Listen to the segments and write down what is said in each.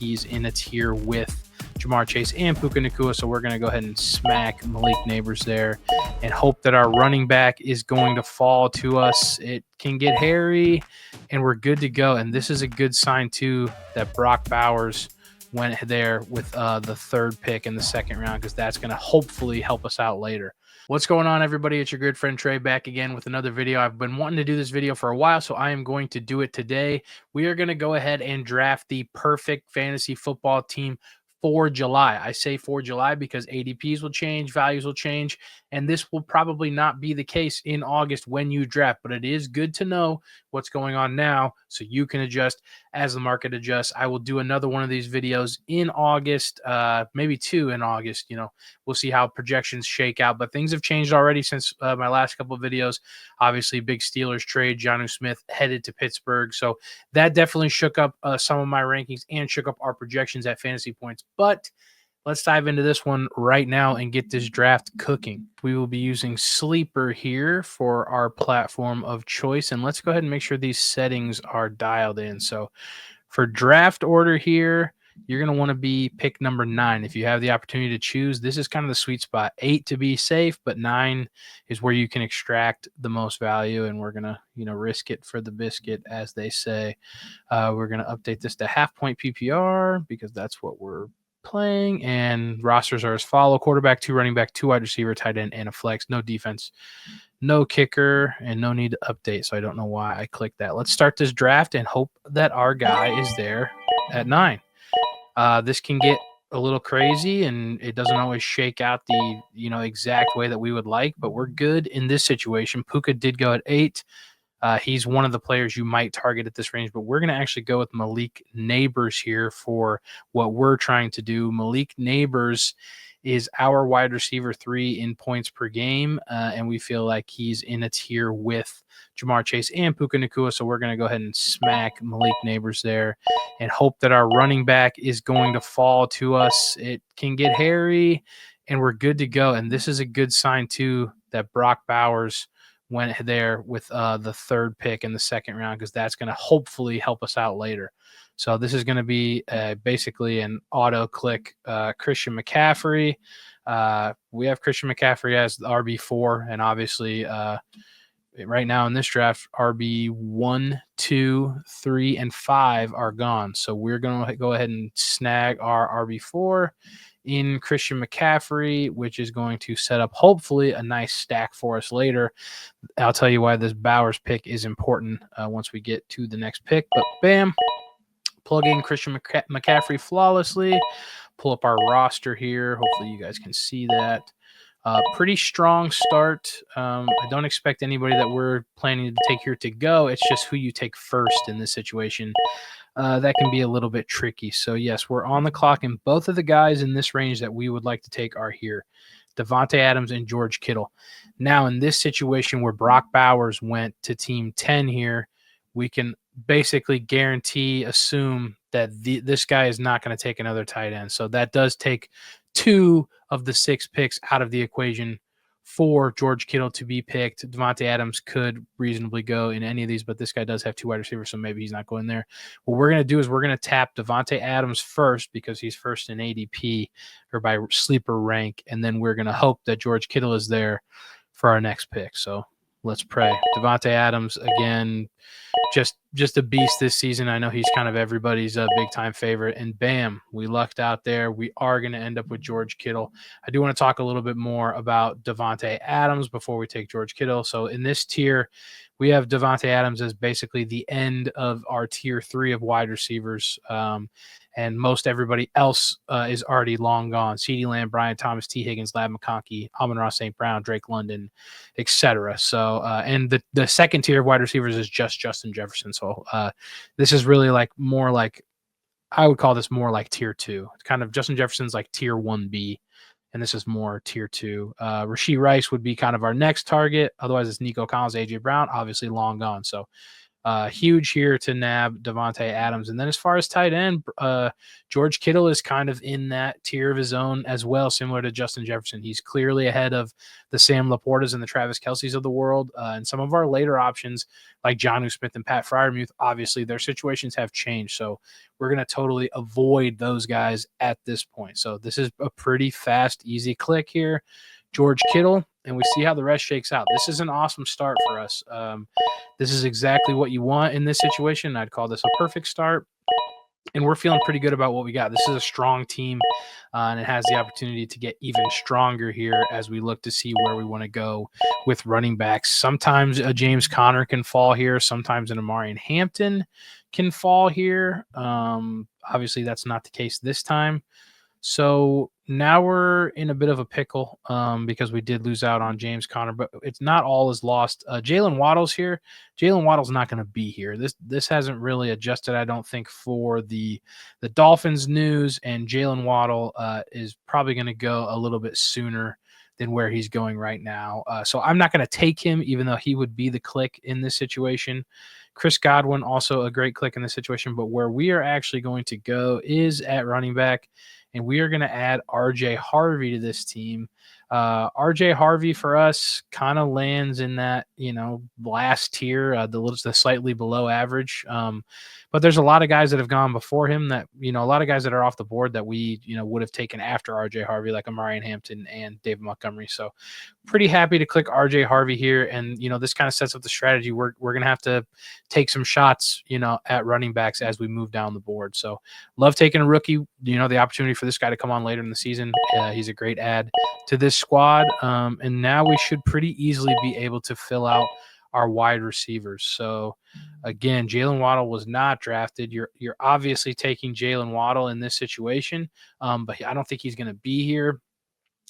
he's in a tier with Jamar Chase and Puka Nacua, so we're going to go ahead and smack Malik Nabers there and hope that our running back is going to fall to us. It can get hairy, and we're good to go. And this is a good sign, too, that Brock Bowers went there with the third pick in the second round, because that's going to hopefully help us out later. What's going on, everybody? It's your good friend Trey back again with another video. I've been wanting to do this video for a while, so I am going to do it today. We are going to go ahead and draft the perfect fantasy football team for July. I say for July because ADPs will change, values will change, and this will probably not be the case in August when you draft, but it is good to know what's going on now so you can adjust as the market adjusts. I will do another one of these videos in August, maybe two in August. We'll see how projections shake out, but things have changed already since my last couple of videos. Obviously, big Steelers trade, Jonnu Smith headed to Pittsburgh, so that definitely shook up some of my rankings and shook up our projections at fantasy points. But let's dive into this one right now and get this draft cooking. We will be using Sleeper here for our platform of choice. And let's go ahead and make sure these settings are dialed in. So for draft order here, you're going to want to be pick number 9. If you have the opportunity to choose, this is kind of the sweet spot. 8 to be safe, but 9 is where you can extract the most value. And we're going to, risk it for the biscuit, as they say. We're going to update this to half-point PPR because that's what we're playing, and rosters are as follow: quarterback, 2 running back, 2 wide receiver, tight end, and a flex. No defense, no kicker, and no need to update, so I don't know why I clicked that. Let's start this draft and hope that our guy is there at 9. This can get a little crazy, and it doesn't always shake out the exact way that we would like, but we're good in this situation. Puka did go at 8. He's one of the players you might target at this range, but we're going to actually go with Malik Nabers here for what we're trying to do. Malik Nabers is our wide receiver 3 in points per game, and we feel like he's in a tier with Jamar Chase and Puka Nacua, so we're going to go ahead and smack Malik Nabers there and hope that our running back is going to fall to us. It can get hairy, and we're good to go. And this is a good sign, too, that Brock Bowers went there with the third pick in the second round, because that's going to hopefully help us out later. So this is going to be basically an auto click Christian McCaffrey. We have Christian McCaffrey as the RB4, and obviously right now in this draft, RB 1, 2, 3, and 5 are gone. So we're going to go ahead and snag our RB4 in Christian McCaffrey, which is going to set up hopefully a nice stack for us later. I'll tell you why this Bowers pick is important once we get to the next pick. But bam, plug in Christian McCaffrey flawlessly. Pull up our roster here. Hopefully you guys can see that. Pretty strong start. I don't expect anybody that we're planning to take here to go. It's just who you take first in this situation. That can be a little bit tricky. So, yes, we're on the clock, and both of the guys in this range that we would like to take are here, Davante Adams and George Kittle. Now, in this situation where Brock Bowers went to team 10 here, we can basically assume that this guy is not going to take another tight end. So that does take 2 of the 6 picks out of the equation for George Kittle to be picked. Davante Adams could reasonably go in any of these, but this guy does have 2 wide receivers, so maybe he's not going there. What we're going to do is we're going to tap Davante Adams first because he's first in ADP or by sleeper rank, and then we're going to hope that George Kittle is there for our next pick. So let's pray. Davante Adams, again, just a beast this season. I know he's kind of everybody's big-time favorite. And bam, we lucked out there. We are going to end up with George Kittle. I do want to talk a little bit more about Davante Adams before we take George Kittle. So in this tier, we have Davante Adams as basically the end of our tier 3 of wide receivers. And most everybody else is already long gone. CeeDee Lamb, Brian Thomas, T. Higgins, Lab McConkey, Amon-Ra St. Brown, Drake London, etc. So, and the second tier of wide receivers is just Justin Jefferson. So this is really I would call this more like tier 2. It's kind of Justin Jefferson's like tier 1B, and this is more tier 2. Rashee Rice would be kind of our next target. Otherwise, it's Nico Collins, A.J. Brown, obviously long gone. So Huge here to nab Davante Adams. And then as far as tight end, George Kittle is kind of in that tier of his own as well, similar to Justin Jefferson. He's clearly ahead of the Sam Laportas and the Travis Kelce's of the world. And some of our later options, like Jonnu Smith and Pat Freiermuth, obviously their situations have changed. So we're going to totally avoid those guys at this point. So this is a pretty fast, easy click here. George Kittle, and we see how the rest shakes out. This is an awesome start for us. This is exactly what you want in this situation. I'd call this a perfect start, and we're feeling pretty good about what we got. This is a strong team, and it has the opportunity to get even stronger here as we look to see where we want to go with running backs. Sometimes a James Conner can fall here. Sometimes an Amarian Hampton can fall here. Obviously, that's not the case this time. So now we're in a bit of a pickle because we did lose out on James Conner, but it's not all is lost. Jalen Waddle's here. Jalen Waddle's not going to be here. This hasn't really adjusted, I don't think, for the Dolphins news, and Jalen Waddle is probably going to go a little bit sooner than where he's going right now. So I'm not going to take him, even though he would be the click in this situation. Chris Godwin, also a great click in this situation, but where we are actually going to go is at running back. And we are going to add RJ Harvey to this team. RJ Harvey for us kind of lands in that, last tier, the slightly below average. But there's a lot of guys that have gone before him that, a lot of guys that are off the board that we, would have taken after RJ Harvey, like Amarian Hampton and David Montgomery. So pretty happy to click RJ Harvey here. And, this kind of sets up the strategy. We're going to have to take some shots, at running backs as we move down the board. So love taking a rookie, the opportunity for this guy to come on later in the season. He's a great add to this squad. And now we should pretty easily be able to fill out our wide receivers. So again, Jalen Waddle was not drafted. You're obviously taking Jalen Waddle in this situation, but I don't think he's going to be here.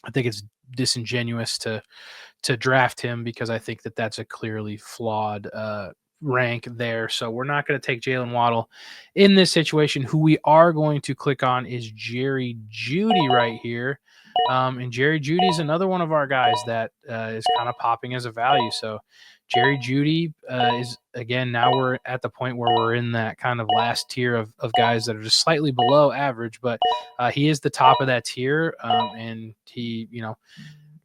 I think it's disingenuous to draft him because I think that's a clearly flawed rank there. So we're not going to take Jalen Waddle in this situation. Who we are going to click on is Jerry Jeudy right here. And Jerry Jeudy is another one of our guys that is kind of popping as a value. So Jerry Jeudy is, again, now we're at the point where we're in that kind of last tier of guys that are just slightly below average, but he is the top of that tier. And he,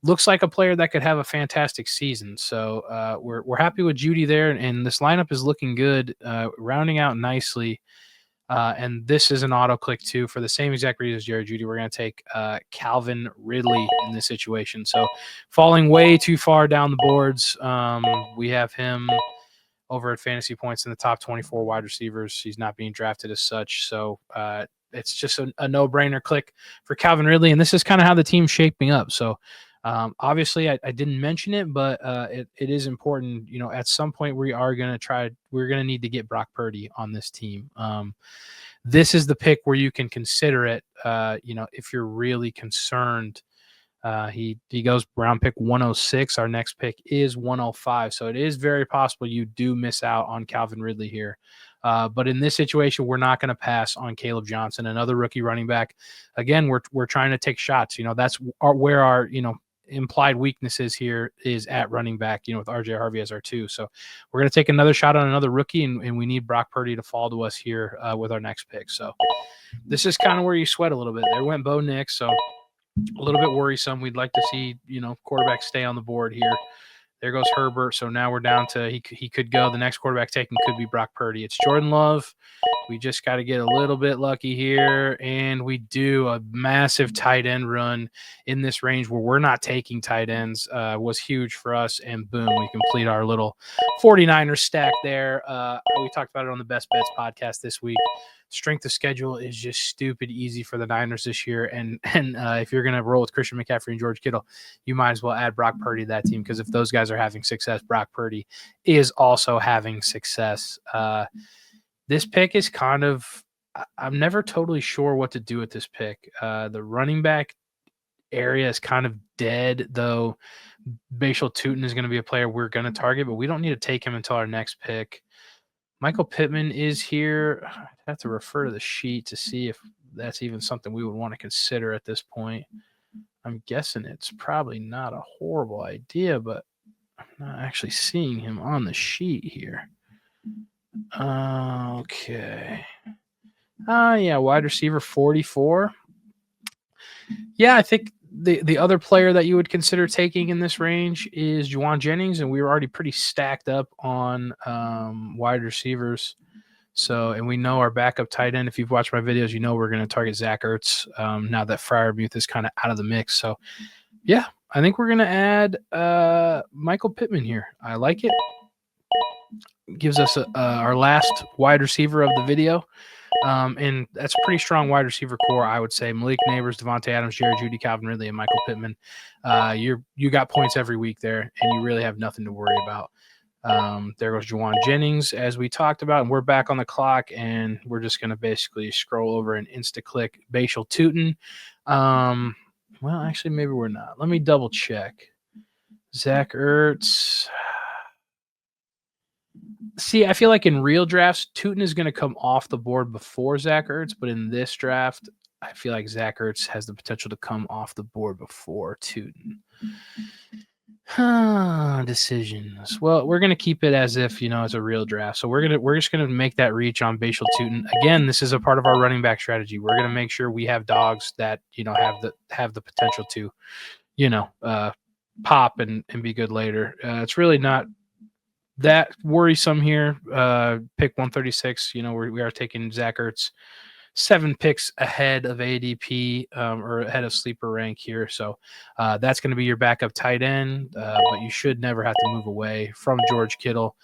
looks like a player that could have a fantastic season. So we're happy with Jeudy there, and this lineup is looking good, rounding out nicely. And this is an auto click too for the same exact reason as Jerry Jeudy. We're going to take Calvin Ridley in this situation. So falling way too far down the boards. We have him over at Fantasy Points in the top 24 wide receivers. He's not being drafted as such. So it's just a no-brainer click for Calvin Ridley. And this is kind of how the team's shaping up. So obviously I didn't mention it, but it is important, at some point we're going to need to get Brock Purdy on this team. This is the pick where you can consider it, if you're really concerned. He goes round pick 106. Our next pick is 105. So it is very possible you do miss out on Calvin Ridley here. But in this situation, we're not going to pass on Kaleb Johnson, another rookie running back. Again, we're trying to take shots. That's where our, implied weaknesses here is at running back, with RJ Harvey as our 2. So we're going to take another shot on another rookie, and we need Brock Purdy to fall to us here with our next pick. So this is kind of where you sweat a little bit. There went Bo Nix, so a little bit worrisome. We'd like to see, quarterbacks stay on the board here. There goes Herbert. So now we're down to he could go. The next quarterback taken could be Brock Purdy. It's Jordan Love. We just got to get a little bit lucky here, and we do a massive tight end run in this range where we're not taking tight ends. Was huge for us, and boom, we complete our little 49er stack there. We talked about it on the Best Bets podcast this week. Strength of schedule is just stupid easy for the Niners this year, and if you're going to roll with Christian McCaffrey and George Kittle, you might as well add Brock Purdy to that team, because if those guys are having success, Brock Purdy is also having success. This pick is kind of – I'm never totally sure what to do with this pick. The running back area is kind of dead, though Bayshul Tuten is going to be a player we're going to target, but we don't need to take him until our next pick. Michael Pittman is here. I have to refer to the sheet to see if that's even something we would want to consider at this point. I'm guessing it's probably not a horrible idea, but I'm not actually seeing him on the sheet here. Okay. Yeah, wide receiver 44. Yeah, I think the other player that you would consider taking in this range is Juwan Jennings, and we were already pretty stacked up on wide receivers. So, and we know our backup tight end. If you've watched my videos, you know we're going to target Zach Ertz now that Freiermuth is kind of out of the mix. So, yeah, I think we're going to add Michael Pittman here. I like it. Gives us our last wide receiver of the video. And that's a pretty strong wide receiver core, I would say. Malik Nabers, Davante Adams, Jeudy, Calvin Ridley, and Michael Pittman. You got points every week there, and you really have nothing to worry about. There goes Juwan Jennings, as we talked about, and we're back on the clock, and we're just going to basically scroll over and insta-click Bayshul Tuten. Well, actually, maybe we're not. Let me double check. Zach Ertz. See, I feel like in real drafts, Tuten is going to come off the board before Zach Ertz, but in this draft, I feel like Zach Ertz has the potential to come off the board before Tuten. Decisions. Well, we're going to keep it as if, it's a real draft. So we're just going to make that reach on Bayshul Tuten. Again, this is a part of our running back strategy. We're going to make sure we have dogs that, have the potential to, pop and be good later. It's really not that worrisome here. Pick 136. We are taking Zach Ertz 7 picks ahead of ADP or ahead of sleeper rank here. So that's going to be your backup tight end, but you should never have to move away from George Kittle.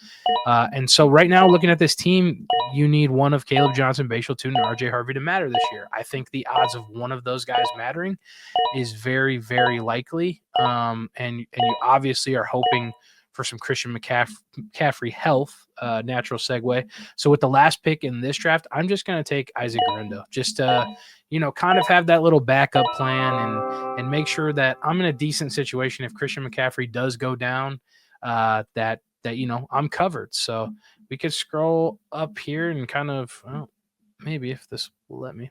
And so right now, looking at this team, you need one of Kaleb Johnson, Bayshul Tuten, and RJ Harvey to matter this year. I think the odds of one of those guys mattering is very, very likely. And you obviously are hoping for some Christian McCaffrey health, natural segue. So with the last pick in this draft, I'm just going to take Isaac Guerendo. Just, kind of have that little backup plan and make sure that I'm in a decent situation if Christian McCaffrey does go down, that I'm covered. So we could scroll up here and kind of, maybe if this will let me.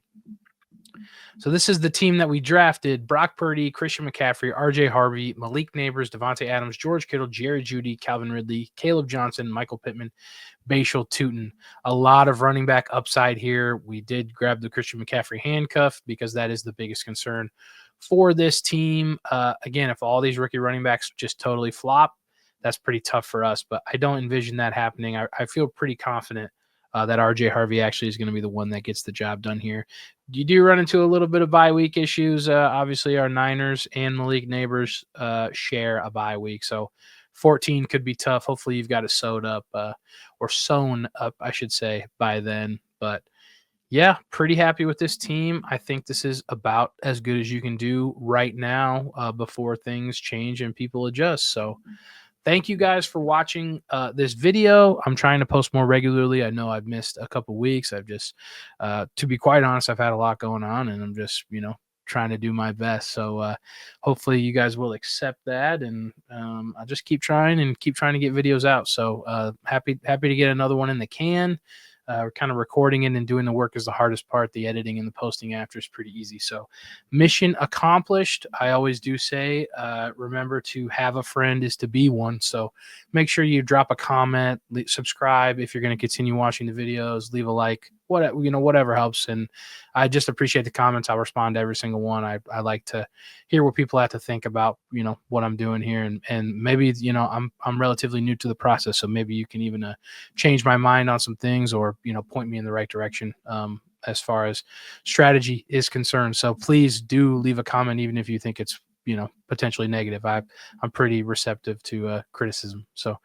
So this is the team that we drafted: Brock Purdy, Christian McCaffrey, RJ Harvey, Malik Nabers, Davante Adams, George Kittle, Jeudy, Calvin Ridley, Kaleb Johnson, Michael Pittman, Bayshul Tuten. A lot of running back upside here. We did grab the Christian McCaffrey handcuff because that is the biggest concern for this team. Again, if all these rookie running backs just totally flop, that's pretty tough for us, but I don't envision that happening. I feel pretty confident that RJ Harvey actually is going to be the one that gets the job done here. You do run into a little bit of bye week issues. Obviously, our Niners and Malik Nabers share a bye week, so 14 could be tough. Hopefully, you've got it sewn up, I should say, by then. But yeah, pretty happy with this team. I think this is about as good as you can do right now before things change and people adjust. So thank you guys for watching this video. I'm trying to post more regularly. I know I've missed a couple weeks. I've just, to be quite honest, I've had a lot going on, and I'm just, trying to do my best. So hopefully you guys will accept that, and I'll just keep trying to get videos out. So happy to get another one in the can. We're kind of recording it and doing the work is the hardest part. The editing and the posting after is pretty easy. So mission accomplished. I always do say, remember to have a friend is to be one. So make sure you drop a comment, subscribe if you're going to continue watching the videos, leave a like, whatever helps. And I just appreciate the comments. I'll respond to every single one. I like to hear what people have to think about, what I'm doing here. And maybe, I'm relatively new to the process. So maybe you can even change my mind on some things or, point me in the right direction as far as strategy is concerned. So please do leave a comment, even if you think it's, potentially negative. I'm pretty receptive to criticism. So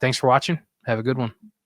thanks for watching. Have a good one.